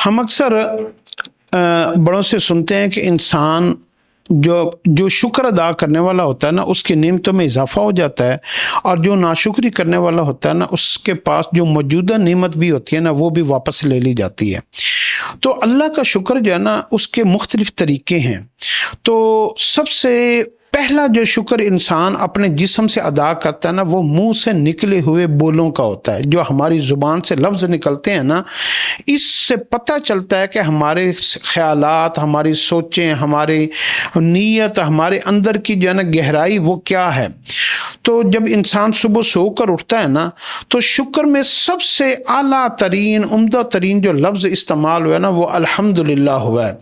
ہم اکثر بڑوں سے سنتے ہیں کہ انسان جو شکر ادا کرنے والا ہوتا ہے نا اس کی نعمتوں میں اضافہ ہو جاتا ہے، اور جو ناشکری کرنے والا ہوتا ہے نا اس کے پاس جو موجودہ نعمت بھی ہوتی ہے نا وہ بھی واپس لے لی جاتی ہے۔ تو اللہ کا شکر جو ہے نا اس کے مختلف طریقے ہیں۔ تو سب سے پہلا جو شکر انسان اپنے جسم سے ادا کرتا ہے نا وہ منہ سے نکلے ہوئے بولوں کا ہوتا ہے۔ جو ہماری زبان سے لفظ نکلتے ہیں نا اس سے پتہ چلتا ہے کہ ہمارے خیالات، ہماری سوچیں، ہماری نیت، ہمارے اندر کی جو ہے نا گہرائی وہ کیا ہے۔ تو جب انسان صبح سو کر اٹھتا ہے نا تو شکر میں سب سے اعلیٰ ترین، عمدہ ترین جو لفظ استعمال ہوا ہے نا وہ الحمدللہ ہوا ہے۔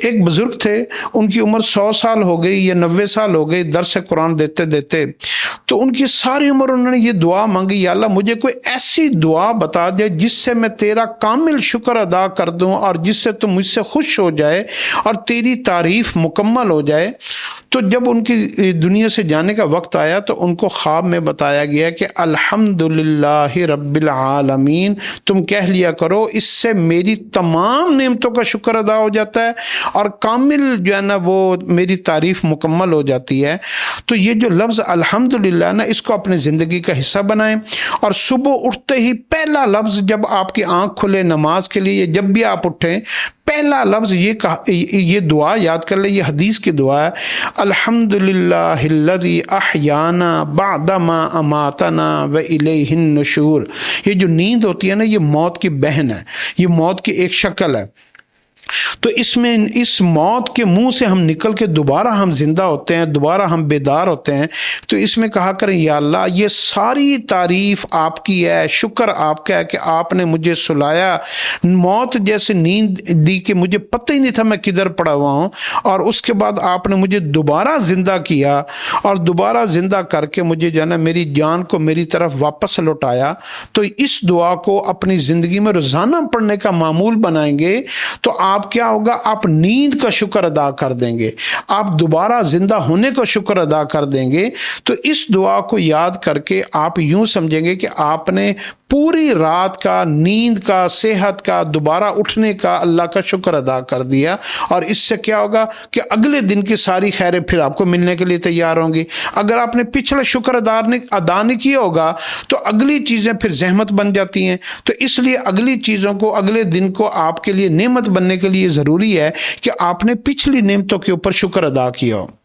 ایک بزرگ تھے، ان کی عمر 100 سال ہو گئی یا 90 سال ہو گئی درس قرآن دیتے دیتے، تو ان کی ساری عمر انہوں نے یہ دعا مانگی، یا اللہ مجھے کوئی ایسی دعا بتا دے جس سے میں تیرا کامل شکر ادا کر دوں اور جس سے تم مجھ سے خوش ہو جائے اور تیری تعریف مکمل ہو جائے۔ تو جب ان کی دنیا سے جانے کا وقت آیا تو ان کو خواب میں بتایا گیا کہ الحمدللہ رب العالمین تم کہہ لیا کرو، اس سے میری تمام نعمتوں کا شکر ادا ہو جاتا ہے اور کامل جو ہے نا وہ میری تعریف مکمل ہو جاتی ہے۔ تو یہ جو لفظ الحمدللہ نا اس کو اپنی زندگی کا حصہ بنائیں، اور صبح اٹھتے ہی پہلا لفظ جب آپ کی آنکھ کھلے نماز کے لیے، جب بھی آپ اٹھیں پہلا لفظ یہ دعا یاد کر لیں، یہ حدیث کی دعا ہے، الحمدللہ الذی احیانا بعدما اماتنا والیہ النشور۔ یہ جو نیند ہوتی ہے نا یہ موت کی بہن ہے، یہ موت کی ایک شکل ہے۔ تو اس موت کے منہ سے ہم نکل کے دوبارہ ہم زندہ ہوتے ہیں، دوبارہ ہم بیدار ہوتے ہیں۔ تو اس میں کہا کریں یا اللہ یہ ساری تعریف آپ کی ہے، شکر آپ کا ہے کہ آپ نے مجھے سلایا، موت جیسے نیند دی کہ مجھے پتہ ہی نہیں تھا میں کدھر پڑا ہوا ہوں، اور اس کے بعد آپ نے مجھے دوبارہ زندہ کیا اور دوبارہ زندہ کر کے مجھے جو ہے نا میری جان کو میری طرف واپس لوٹایا۔ تو اس دعا کو اپنی زندگی میں روزانہ پڑھنے کا معمول بنائیں گے تو آپ کیا ہوگا، آپ نیند کا شکر ادا کر دیں گے، آپ دوبارہ زندہ ہونے کا شکر ادا کر دیں گے۔ تو اس دعا کو یاد کر کے آپ یوں سمجھیں گے کہ آپ نے پوری رات کا، نیند کا، صحت کا، دوبارہ اٹھنے کا اللہ کا شکر ادا کر دیا، اور اس سے کیا ہوگا کہ اگلے دن کی ساری خیریں پھر آپ کو ملنے کے لیے تیار ہوں گی۔ اگر آپ نے پچھلا شکر ادا نہیں کیا ہوگا تو اگلی چیزیں پھر زحمت بن جاتی ہیں۔ تو اس لیے اگلی چیزوں کو، اگلے دن کو آپ کے لیے نعمت بننے کے لیے ضروری ہے کہ آپ نے پچھلی نعمتوں کے اوپر شکر ادا کیا ہو۔